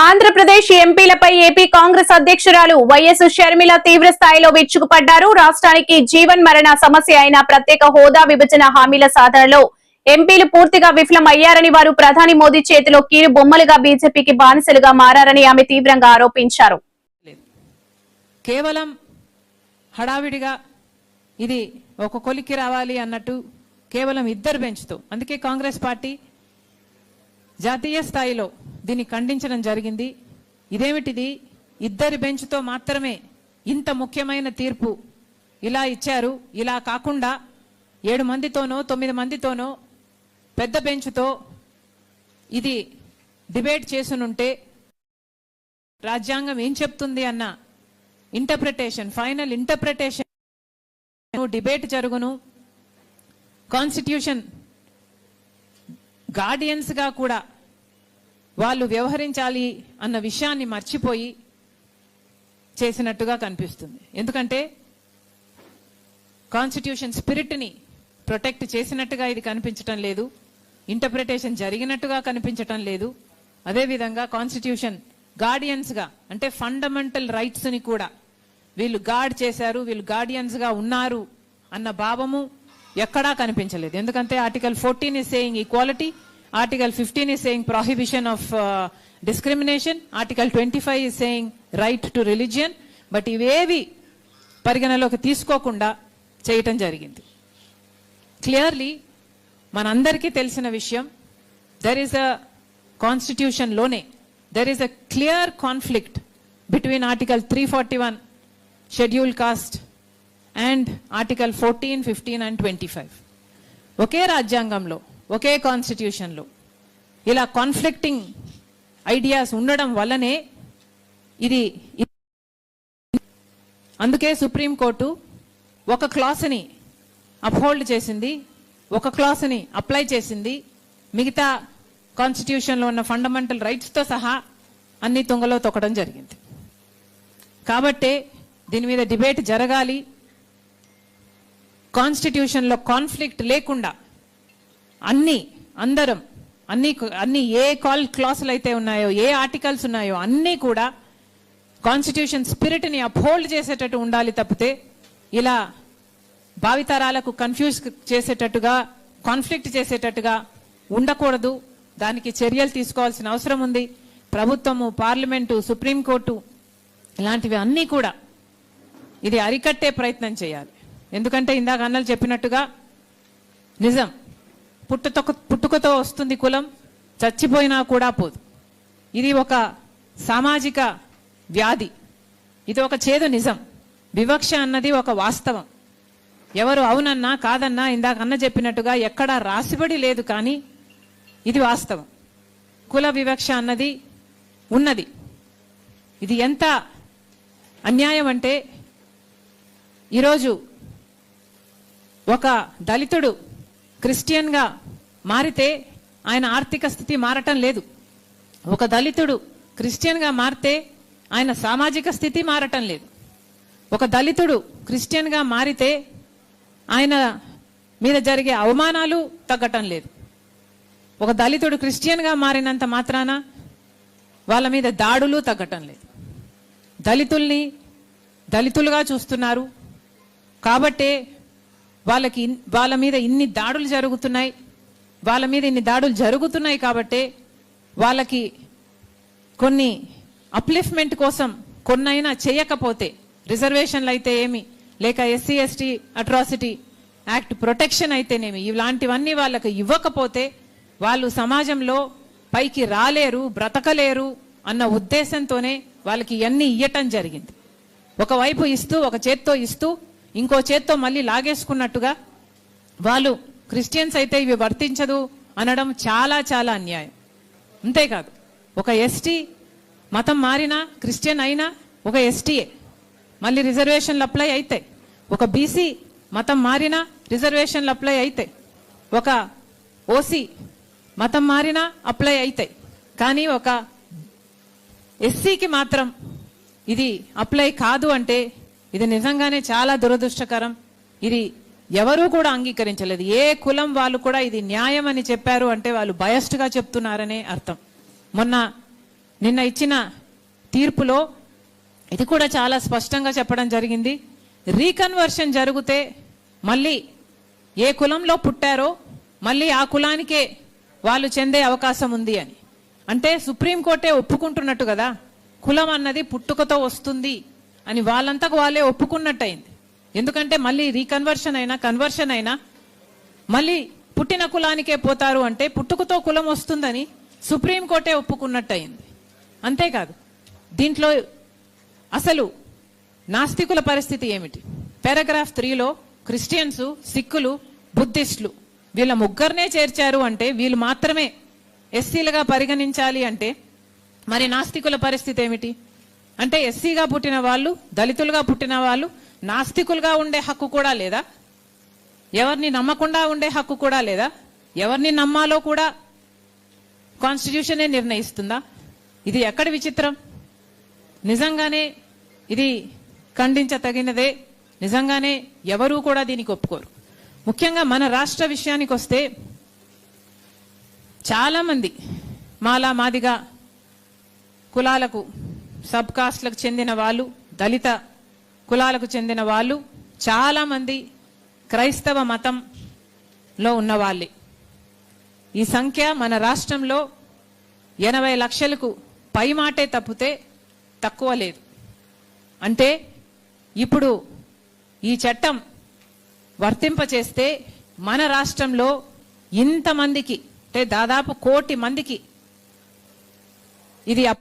Andhra Pradesh ఎంపీలపై AP Congress అధ్యక్షురాలు YS Sharmila తీవ్ర స్థాయిలో విరుచుకుపడ్డారు. రాష్ట్రానికి జీవన్ మరణ సమస్య అయిన ప్రత్యేక హోదా విభజన హామీల సాధనలో ఎంపీలు పూర్తిగా విఫలమయ్యారని, వారు ప్రధాని మోదీ చేతిలో కీలు బొమ్మలుగా బీజేపీకి బానిసలుగా మారారని ఆమె తీవ్రంగా ఆరోపించారు. కేవలం హడావిడిగా ఇది ఒక కొలిక్కి రావాలి అన్నట్టు కేవలం ఇద్దరు బెంచ్తో, అందుకే కాంగ్రెస్ పార్టీ జాతీయ స్థాయిలో దీన్ని ఖండించడం జరిగింది. ఇదేమిటిది, ఇద్దరి బెంచ్తో మాత్రమే ఇంత ముఖ్యమైన తీర్పు ఇలా ఇచ్చారు. ఇలా కాకుండా 7 మందితోనో 9 మందితోనో పెద్ద బెంచ్తో ఇది డిబేట్ చేసునుంటే రాజ్యాంగం ఏం చెప్తుంది అన్న ఇంటర్ప్రిటేషన్, ఫైనల్ ఇంటర్ప్రిటేషన్ డిబేట్ జరుగును. కాన్స్టిట్యూషన్ గార్డియన్స్గా కూడా వాళ్ళు వ్యవహరించాలి అన్న విషయాన్ని మర్చిపోయి చేసినట్టుగా కనిపిస్తుంది. ఎందుకంటే కాన్స్టిట్యూషన్ స్పిరిట్ని ప్రొటెక్ట్ చేసినట్టుగా ఇది కనిపించటం లేదు, ఇంటర్ప్రిటేషన్ జరిగినట్టుగా కనిపించటం లేదు. అదేవిధంగా కాన్స్టిట్యూషన్ గార్డియన్స్గా అంటే ఫండమెంటల్ రైట్స్ని కూడా వీళ్ళు గార్డ్ చేశారు, వీళ్ళు గార్డియన్స్గా ఉన్నారు అన్న భావము ఎక్కడా కనిపించలేదు. ఎందుకంటే article 14 is saying equality, Article 15 is saying prohibition of discrimination, Article 25 is saying right to religion, but ఇవేవి పరిగణలోకి తీసుకోకుండా చేయటం జరిగింది. క్లియర్లీ మనందరికీ తెలిసిన విషయం, దెర్ ఈస్ అ కాన్స్టిట్యూషన్లోనే there is a clear conflict between article 341 schedule caste and article 14, 15 and 25. ఒకే రాజ్యాంగంలో ఒకే కాన్స్టిట్యూషన్లో ఇలా కాన్ఫ్లిక్టింగ్ ఐడియాస్ ఉండడం వల్లనే ఇది, అందుకే సుప్రీంకోర్టు ఒక క్లాస్ని అప్హోల్డ్ చేసింది, ఒక క్లాస్ని అప్లై చేసింది, మిగతా కాన్స్టిట్యూషన్లో ఉన్న ఫండమెంటల్ రైట్స్తో సహా అన్ని తుంగలో తొక్కడం జరిగింది. కాబట్టే దీని మీద డిబేట్ జరగాలి. కాన్స్టిట్యూషన్లో కాన్ఫ్లిక్ట్ లేకుండా అన్ని ఏ క్లాసులు అయితే ఉన్నాయో, ఏ ఆర్టికల్స్ ఉన్నాయో అన్నీ కూడా కాన్స్టిట్యూషన్ స్పిరిట్ని అప్హోల్డ్ చేసేటట్టు ఉండాలి తప్పితే ఇలా భావితరాలకు కన్ఫ్యూజ్ చేసేటట్టుగా, కాన్ఫ్లిక్ట్ చేసేటట్టుగా ఉండకూడదు. దానికి చర్యలు తీసుకోవాల్సిన అవసరం ఉంది. ప్రభుత్వము, పార్లమెంటు, సుప్రీంకోర్టు ఇలాంటివి అన్నీ కూడా ఇది అరికట్టే ప్రయత్నం చేయాలి. ఎందుకంటే ఇందాక అన్నలు చెప్పినట్టుగా నిజం, పుట్టుకతో వస్తుంది కులం, చచ్చిపోయినా కూడా పోదు. ఇది ఒక సామాజిక వ్యాధి, ఇది ఒక చేదు నిజం. వివక్ష అన్నది ఒక వాస్తవం. ఎవరు అవునన్నా కాదన్నా ఇందాక అన్న చెప్పినట్టుగా ఎక్కడా రాసిబడి లేదు, కానీ ఇది వాస్తవం. కుల వివక్ష అన్నది ఉన్నది. ఇది ఎంత అన్యాయం అంటే, ఈరోజు ఒక దళితుడు క్రిస్టియన్గా మారితే ఆయన ఆర్థిక స్థితి మారటం లేదు. ఒక దళితుడు క్రిస్టియన్గా మారితే ఆయన సామాజిక స్థితి మారటం లేదు. ఒక దళితుడు క్రిస్టియన్గా మారితే ఆయన మీద జరిగే అవమానాలు తగ్గటం లేదు. ఒక దళితుడు క్రిస్టియన్గా మారినంత మాత్రాన వాళ్ళ మీద దాడులు తగ్గటం లేదు. దళితుల్ని దళితులుగా చూస్తున్నారు కాబట్టే వాళ్ళ మీద ఇన్ని దాడులు జరుగుతున్నాయి. కాబట్టే వాళ్ళకి కొన్ని అప్లిఫ్ట్మెంట్ కోసం కొన్నైనా చేయకపోతే, రిజర్వేషన్లు అయితే ఏమి, లేక SC ST atrocity act protection అయితేనేమి, ఇలాంటివన్నీ వాళ్ళకి ఇవ్వకపోతే వాళ్ళు సమాజంలో పైకి రాలేరు, బ్రతకలేరు అన్న ఉద్దేశంతోనే వాళ్ళకి ఇవన్నీ ఇయ్యటం జరిగింది. ఒకవైపు ఇస్తూ, ఒక చేత్తో ఇస్తూ ఇంకో చేత్తో మళ్ళీ లాగేసుకున్నట్టుగా వాళ్ళు క్రిస్టియన్స్ అయితే ఇవి వర్తించదు అనడం చాలా చాలా అన్యాయం. అంతేకాదు, ఒక ST మతం మారినా, క్రిస్టియన్ అయినా ఒక STయే, మళ్ళీ రిజర్వేషన్లు అప్లై అవుతాయి. ఒక BC మతం మారినా రిజర్వేషన్లు అప్లై అవుతాయి. ఒక OC మతం మారినా అప్లై అవుతాయి. కానీ ఒక SCకి మాత్రం ఇది అప్లై కాదు అంటే ఇది నిజంగానే చాలా దురదృష్టకరం. ఇది ఎవరూ కూడా అంగీకరించలేదు. ఏ కులం వాళ్ళు కూడా ఇది న్యాయం అని చెప్పారు అంటే వాళ్ళు బయస్డ్గా చెప్తున్నారనే అర్థం. మొన్న నిన్న ఇచ్చిన తీర్పులో ఇది కూడా చాలా స్పష్టంగా చెప్పడం జరిగింది. రీకన్వర్షన్ జరిగితే మళ్ళీ ఏ కులంలో పుట్టారో మళ్ళీ ఆ కులానికే వాళ్ళు చెందే అవకాశం ఉంది అని. అంటే సుప్రీంకోర్టే ఒప్పుకుంటున్నట్టు కదా, కులం అన్నది పుట్టుకతో వస్తుంది అని వాళ్ళంతకు వాళ్ళే ఒప్పుకున్నట్టు అయింది. ఎందుకంటే మళ్ళీ రీకన్వర్షన్ అయినా కన్వర్షన్ అయినా మళ్ళీ పుట్టిన కులానికే పోతారు అంటే పుట్టుకతో కులం వస్తుందని సుప్రీంకోర్టే ఒప్పుకున్నట్టు అయింది. అంతేకాదు, దీంట్లో అసలు నాస్తికుల పరిస్థితి ఏమిటి? పారాగ్రాఫ్ 3లో క్రిస్టియన్స్, సిక్కులు, బుద్ధిస్టులు వీళ్ళ ముగ్గురినే చేర్చారు అంటే వీళ్ళు మాత్రమే ఎస్సీలుగా పరిగణించాలి అంటే మరి నాస్తికుల పరిస్థితి ఏమిటి? అంటే ఎస్సీగా పుట్టిన వాళ్ళు, దళితులుగా పుట్టిన వాళ్ళు నాస్తికులుగా ఉండే హక్కు కూడా లేదా? ఎవరిని నమ్మకుండా ఉండే హక్కు కూడా లేదా? ఎవరిని నమ్మాలో కూడా కాన్స్టిట్యూషనే నిర్ణయిస్తుందా? ఇది ఎక్కడి విచిత్రం? నిజంగానే ఇది ఖండించతగినదే. నిజంగానే ఎవరూ కూడా దీనికి ఒప్పుకోరు. ముఖ్యంగా మన రాష్ట్ర విషయానికి వస్తే చాలా మంది మాలా మాదిగా కులాలకు, సబ్ కాస్ట్లకు చెందిన వాళ్ళు, దళిత కులాలకు చెందిన వాళ్ళు చాలా మంది క్రైస్తవ మతంలో ఉన్న వాళ్ళే. ఈ సంఖ్య మన రాష్ట్రంలో 80 లక్షలకు పై మాటే తప్పితే తక్కువ లేదు. అంటే ఇప్పుడు ఈ చట్టం వర్తింపచేస్తే మన రాష్ట్రంలో ఇంతమందికి, అంటే దాదాపు 1 కోటి మందికి ఇది